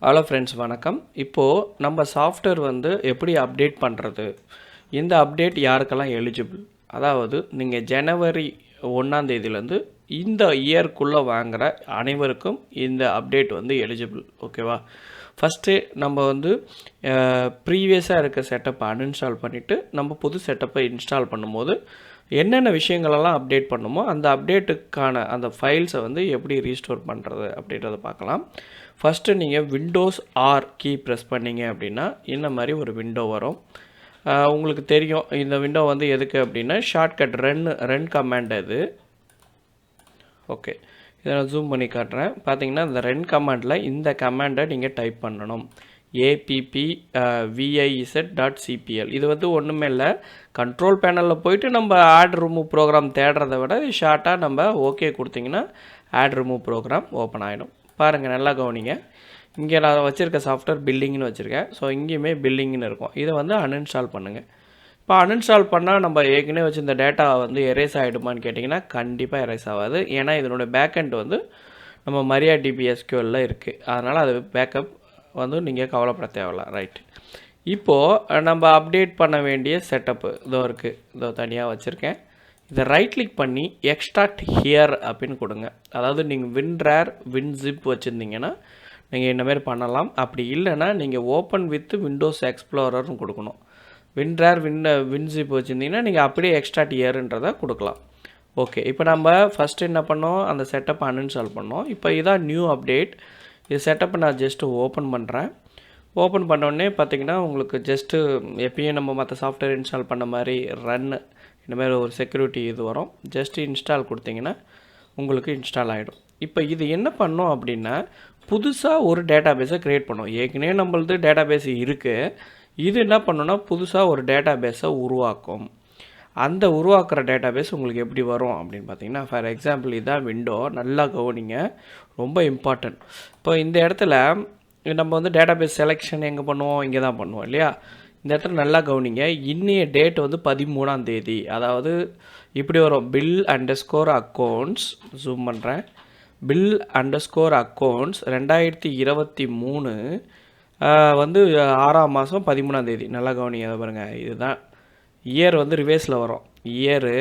Hello friends, வணக்கம். இப்போது நம்ம சாஃப்ட்வேர் எப்படி அப்டேட் பண்ணுறது, இந்த அப்டேட் யாருக்கெல்லாம் எலிஜிபிள், அதாவது நீங்கள் ஜனவரி 1 இந்த இயர்க்குள்ளே வாங்குகிற அனைவருக்கும் இந்த அப்டேட் எலிஜிபிள். ஓகேவா? ஃபஸ்ட்டு நம்ம ப்ரீவியஸாக இருக்க செட்டப்பை அன்இன்ஸ்டால் பண்ணிவிட்டு நம்ம புது செட்டப்பை இன்ஸ்டால் பண்ணும்போது என்னென்ன விஷயங்களெல்லாம் அப்டேட் பண்ணுமோ அந்த அப்டேட்டுக்கான அந்த ஃபைல்ஸை எப்படி ரீஸ்டோர் பண்ணுறது அப்படின்றத பார்க்கலாம். ஃபஸ்ட்டு நீங்கள் விண்டோஸ் ஆர் கீ ப்ரெஸ் பண்ணிங்க அப்படின்னா இந்த மாதிரி ஒரு விண்டோ வரும். உங்களுக்கு தெரியும் இந்த விண்டோ எதுக்கு அப்படின்னா ஷார்ட்கட் ரன் கமாண்ட் இது. ஓகே, இதை நான் ஜூம் பண்ணி காட்டுறேன். பார்த்தீங்கன்னா இந்த ரன் கமாண்டில் இந்த கமாண்டை நீங்கள் டைப் பண்ணணும். appviz.cpl. இது ஒன்றுமே இல்லை, கண்ட்ரோல் பேனலில் போயிட்டு நம்ம ஆட் ரிமூவ் ப்ரோக்ராம் தேடுறதை விட ஷார்ட்டாக நம்ம ஓகே கொடுத்தீங்கன்னா ஆட் ரிமூவ் ப்ரோக்ராம் ஓப்பன் ஆகிடும். பாருங்கள், நல்லா கவனிங்க. இங்கே நான் வச்சுருக்க சாஃப்ட்வேர் பில்லிங்னு வச்சுருக்கேன். ஸோ இங்கேயுமே பில்லிங்னு இருக்கும். இதை அன்இன்ஸ்டால் பண்ணுங்கள். இப்போ அன்இன்ஸ்டால் பண்ணால் நம்ம ஏற்கனவே வச்சு இந்த டேட்டா எரேஸ் ஆகிடுமான்னு கேட்டிங்கன்னா கண்டிப்பாக எரேஸ் ஆகாது. ஏன்னா இதனுடைய பேக்கெண்ட் நம்ம மரியா டிபிஎஸ்கியூஎல்ல இருக்குது. அதனால் அது பேக்கப் நீங்கள் கவலைப்பட தேவையில்ல. ரைட், இப்போது நம்ம அப்டேட் பண்ண வேண்டிய செட்டப்பு இதோ இருக்குது. இதோ தனியாக வச்சுருக்கேன். இதை ரைட் கிளிக் பண்ணி எக்ஸ்ட்ராக்ட் ஹியர் அப்படின்னு கொடுங்க. அதாவது நீங்கள் வின்ரேர் வின்சிப் வச்சுருந்தீங்கன்னா நீங்கள் இந்தமாரி பண்ணலாம். அப்படி இல்லைன்னா நீங்கள் ஓப்பன் வித் விண்டோஸ் எக்ஸ்ப்ளோரர்னு கொடுக்கணும். வின்ரேர் வின்சிப் வச்சுருந்தீங்கன்னா நீங்கள் அப்படியே எக்ஸ்ட்ராக்ட் ஹியர்ன்றதை கொடுக்கலாம். ஓகே, இப்போ நம்ம ஃபஸ்ட்டு என்ன பண்ணோம், அந்த செட்டப்பை அன்இன்ஸ்டால் பண்ணோம். இப்போ இதான் நியூ அப்டேட். இது செட்டப்பை நான் ஜஸ்ட்டு ஓப்பன் பண்ணுறேன். ஓப்பன் பண்ணோடனே பார்த்தீங்கன்னா உங்களுக்கு ஜஸ்ட்டு எப்பயும் நம்ம மற்ற சாஃப்ட்வேர் இன்ஸ்டால் பண்ண மாதிரி ரன் இந்தமாதிரி ஒரு செக்யூரிட்டி இது வரும். ஜஸ்ட்டு இன்ஸ்டால் கொடுத்தீங்கன்னா உங்களுக்கு இன்ஸ்டால் ஆகிடும். இப்போ இது என்ன பண்ணோம் அப்படின்னா புதுசாக ஒரு டேட்டா பேஸை க்ரியேட் பண்ணோம். ஏற்கனவே நம்மளது டேட்டா பேஸ் இருக்குது. இது என்ன பண்ணோன்னா புதுசாக ஒரு டேட்டா பேஸை உருவாக்கும். அந்த உருவாக்குற டேட்டா பேஸ் உங்களுக்கு எப்படி வரும் அப்படின்னு பார்த்தீங்கன்னா, ஃபார் எக்ஸாம்பிள் இதான் விண்டோ. நல்லா கவனிங்க, ரொம்ப இம்பார்ட்டன்ட். இப்போ இந்த இடத்துல நம்ம டேட்டா பேஸ் செலெக்ஷன் எங்கே பண்ணுவோம், இங்கே தான் பண்ணுவோம் இல்லையா? இந்த இடத்துல நல்லா கவனிங்க. இன்னைய டேட் 13ஆம் தேதி. அதாவது இப்படி வரும், பில் அண்டர்ஸ்கோர் அக்கௌண்ட்ஸ். ஜூம் பண்ணுறேன். பில் அண்டர்ஸ்கோர் அக்கௌண்ட்ஸ் 2023 6ஆம் மாதம் 13ஆம் தேதி. நல்லா கவனிங்க. அதை பாருங்கள், இதுதான் இயர் ரிவேர்ஸில் வரும். இயரு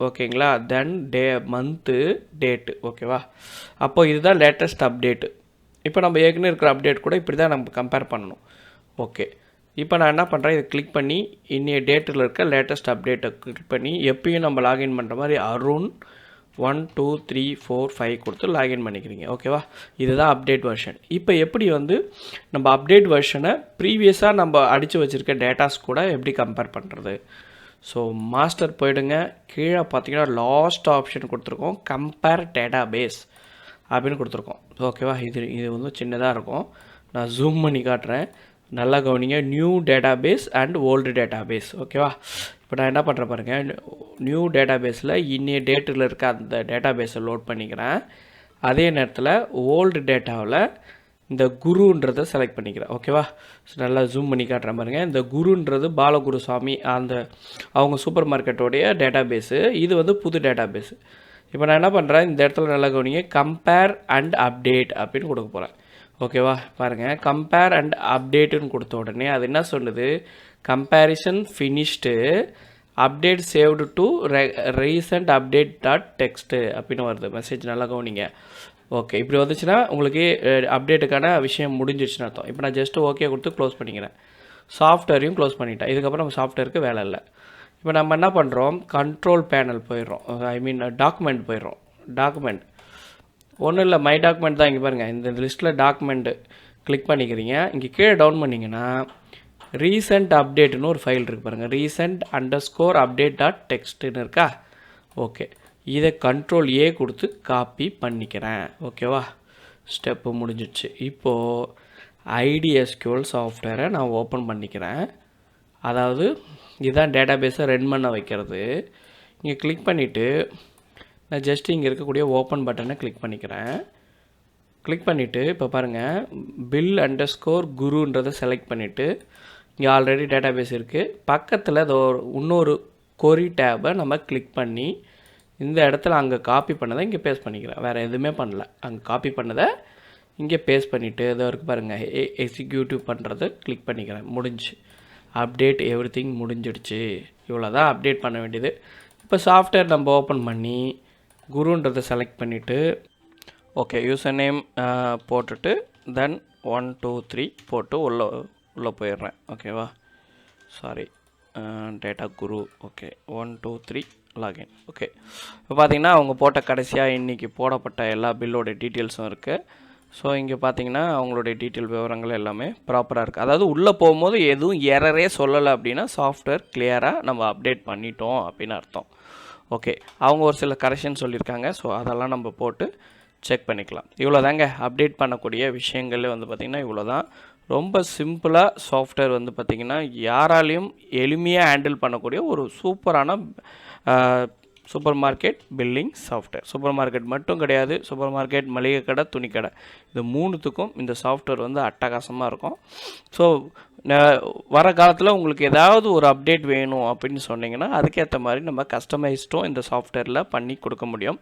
ஓகேங்களா, தென் மந்த்து டேட்டு. ஓகேவா? அப்போது இதுதான் லேட்டஸ்ட் அப்டேட்டு. இப்போ நம்ம ஏற்கனவே இருக்கிற அப்டேட் கூட இப்படி தான் நம்ம கம்பேர் பண்ணணும். ஓகே, இப்போ நான் என்ன பண்ணுறேன், இதை கிளிக் பண்ணி இன்னைய டேட்டில் இருக்க லேட்டஸ்ட் அப்டேட்டை கிளிக் பண்ணி எப்பயும் நம்ம லாகின் பண்ணுற மாதிரி அருண் 1 2 3 4 5 கொடுத்து லாகின் பண்ணிக்கிறீங்க. ஓகேவா? இதுதான் அப்டேட் வெர்ஷன். இப்போ எப்படி நம்ம அப்டேட் வெர்ஷனை ப்ரீவியஸாக நம்ம அடித்து வச்சுருக்க டேட்டாஸ் கூட எப்படி கம்பேர் பண்ணுறது? ஸோ மாஸ்டர் போயிடுங்க. கீழே பார்த்தீங்கன்னா லாஸ்ட் ஆப்ஷன் கொடுத்துருக்கோம், கம்பேர் டேட்டா பேஸ் அப்படின்னு கொடுத்துருக்கோம். ஓகேவா? இது சின்னதாக இருக்கும். நான் ஜூம் பண்ணி காட்டுறேன். நல்லா கவனிங்க. New database and old database. ஓகேவா? இப்போ நான் என்ன பண்ணுறேன் பாருங்கள், நியூ டேட்டா பேஸில் இன்னைய டேட்டில் இருக்க அந்த டேட்டா பேஸை லோட் பண்ணிக்கிறேன். அதே நேரத்தில் ஓல்டு டேட்டாவில் இந்த குருன்றதை செலக்ட் பண்ணிக்கிறேன். ஓகேவா? ஸோ நல்லா ஜூம் பண்ணி காட்டுறேன் பாருங்கள். இந்த குருன்றது பாலகுருசாமி அவங்க சூப்பர் மார்க்கெட்டோடைய டேட்டா பேஸு. இது புது டேட்டா பேஸு. இப்போ நான் என்ன பண்ணுறேன், இந்த இடத்துல நல்லா கவனிங்க, கம்பேர் அண்ட் அப்டேட் அப்படின்னு கொடுக்க போகிறேன். ஓகேவா? பாருங்கள், கம்பேர் அண்ட் அப்டேட்டுன்னு கொடுத்த உடனே அது என்ன சொல்லுது, comparison finished, update saved to recent update dot text அப்படின்னு வருது மெசேஜ். நல்லா கவனிங்க. ஓகே, இப்படி வந்துச்சுன்னா உங்களுக்கு அப்டேட்டுக்கான விஷயம் முடிஞ்சிடுச்சுன்னு அர்த்தம். இப்போ நான் ஜஸ்ட்டு ஓகே கொடுத்து க்ளோஸ் பண்ணிக்கிறேன். சாஃப்ட்வேரையும் க்ளோஸ் பண்ணிட்டேன். இதுக்கப்புறம் நம்ம சாஃப்ட்வேருக்கு வேலை இல்லை. இப்போ நம்ம என்ன பண்ணுறோம், கண்ட்ரோல் பேனல் போயிடுறோம். டாக்குமெண்ட் போயிடுறோம். டாக்குமெண்ட் ஒன்றும் இல்லை, மை டாக்குமெண்ட் தான். இங்கே பாருங்கள், இந்த லிஸ்ட்டில் டாக்குமெண்ட்டு கிளிக் பண்ணிக்கிறீங்க. இங்கே கீழே டவுன் பண்ணிங்கன்னா ரீசெண்ட் அப்டேட்டுன்னு ஒரு ஃபைல் இருக்குது பாருங்கள், ரீசெண்ட் அண்டர்ஸ்கோர் அப்டேட் டாட் டெக்ஸ்ட்டுன்னு இருக்கா? ஓகே, இதை கண்ட்ரோல் ஏ கொடுத்து காப்பி பண்ணிக்கிறேன். ஓகேவா? ஸ்டெப்பு முடிஞ்சிடுச்சு. இப்போது ஐடிஎஸ்கியூஎல் சாஃப்ட்வேரை நான் ஓப்பன் பண்ணிக்கிறேன். அதாவது இதுதான் டேட்டா பேஸை ரன் பண்ண வைக்கிறது. இங்கே கிளிக் பண்ணிவிட்டு நான் ஜஸ்ட் இங்கே இருக்கக்கூடிய ஓப்பன் பட்டனை கிளிக் பண்ணிக்கிறேன். கிளிக் பண்ணிவிட்டு இப்போ பாருங்கள், பில் அண்டர்ஸ்கோர் குருன்றதை செலக்ட் பண்ணிவிட்டு இங்கே ஆல்ரெடி டேட்டா பேஸ் இருக்குது. பக்கத்தில் இன்னொரு கொரி டேபை நம்ம கிளிக் பண்ணி இந்த இடத்துல அங்கே காப்பி பண்ணதை இங்கே பேஸ்ட் பண்ணிக்கிறேன். வேறு எதுவுமே பண்ணல. அங்கே காப்பி பண்ணதை இங்கே பேஸ்ட் பண்ணிவிட்டு இதை வரைக்கும் பாருங்கள் எக்ஸிக்யூட்டிவ் பண்ணுறது கிளிக் பண்ணிக்கிறேன். முடிஞ்சு அப்டேட் எவ்ரிதிங் முடிஞ்சிடுச்சு. இவ்வளோ தான் அப்டேட் பண்ண வேண்டியது. இப்போ சாஃப்ட்வேர் நம்ம ஓப்பன் பண்ணி குருன்றதை செலக்ட் பண்ணிவிட்டு ஓகே யூசர் நேம் போட்டுட்டு தென் 1 2 3 போட்டு உள்ளே போயிடுறேன். ஓகேவா, sorry data Guru. Okay 1 2 3 login. Okay இப்போ பார்த்தீங்கன்னா அவங்க போட்ட கடைசியாக இன்றைக்கி போடப்பட்ட எல்லா பில்லோட டீட்டெயில்ஸும் இருக்குது. ஸோ இங்கே பார்த்தீங்கன்னா அவங்களுடைய டீட்டெயில் விவரங்கள் எல்லாமே ப்ராப்பராக இருக்குது. அதாவது உள்ளே போகும்போது எதுவும் எரரே சொல்லலை அப்படின்னா சாஃப்ட்வேர் கிளியராக நம்ம அப்டேட் பண்ணிட்டோம் அப்படின்னு அர்த்தம். ஓகே, அவங்க ஒரு சில கரெக்ஷன் சொல்லியிருக்காங்க. ஸோ அதெல்லாம் நம்ம போட்டு செக் பண்ணிக்கலாம். இவ்வளோ தாங்க அப்டேட் பண்ணக்கூடிய விஷயங்கள் வந்து பார்த்திங்கன்னா இவ்வளோ தான். ரொம்ப சிம்பிளாக சாஃப்ட்வேர் வந்து பார்த்திங்கன்னா யாராலையும் எளிமையாக ஹேண்டில் பண்ணக்கூடிய ஒரு சூப்பரான super market billing software. Super market மட்டும் கிடையாது, சூப்பர் மார்க்கெட், மளிகை கடை, துணி கடை, இது மூணுத்துக்கும் இந்த சாஃப்ட்வேர் வந்து அட்டகாசமாக இருக்கும். ஸோ வர காலத்தில் உங்களுக்கு ஏதாவது ஒரு அப்டேட் வேணும் அப்படின்னு சொன்னிங்கன்னா அதுக்கேற்ற மாதிரி நம்ம கஸ்டமைஸ்டும் இந்த சாஃப்ட்வேரில் பண்ணி கொடுக்க முடியும்.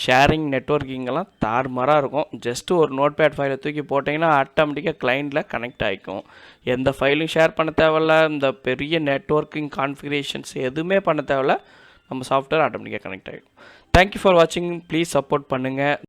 ஷேரிங் நெட்வொர்க்கிங்கெல்லாம் தாறுமாறாக இருக்கும். ஜஸ்ட்டு ஒரு நோட்பேட் ஃபைலை தூக்கி போட்டிங்கன்னா ஆட்டோமேட்டிக்காக கிளைண்டில் கனெக்ட் ஆகிக்கும். எந்த ஃபைலும் ஷேர் பண்ண தேவையில்ல, இந்த பெரிய நெட்வொர்க்கிங் கான்ஃபிகரேஷன்ஸ் எதுவுமே பண்ண தேவையில்ல, நம்ம சாஃப்ட்வேர் ஆட்டோமேட்டிக்காக கனெக்ட் ஆகிடும். தேங்க்யூ ஃபார் வாட்சிங். ப்ளீஸ் சப்போர்ட் பண்ணுங்கள்.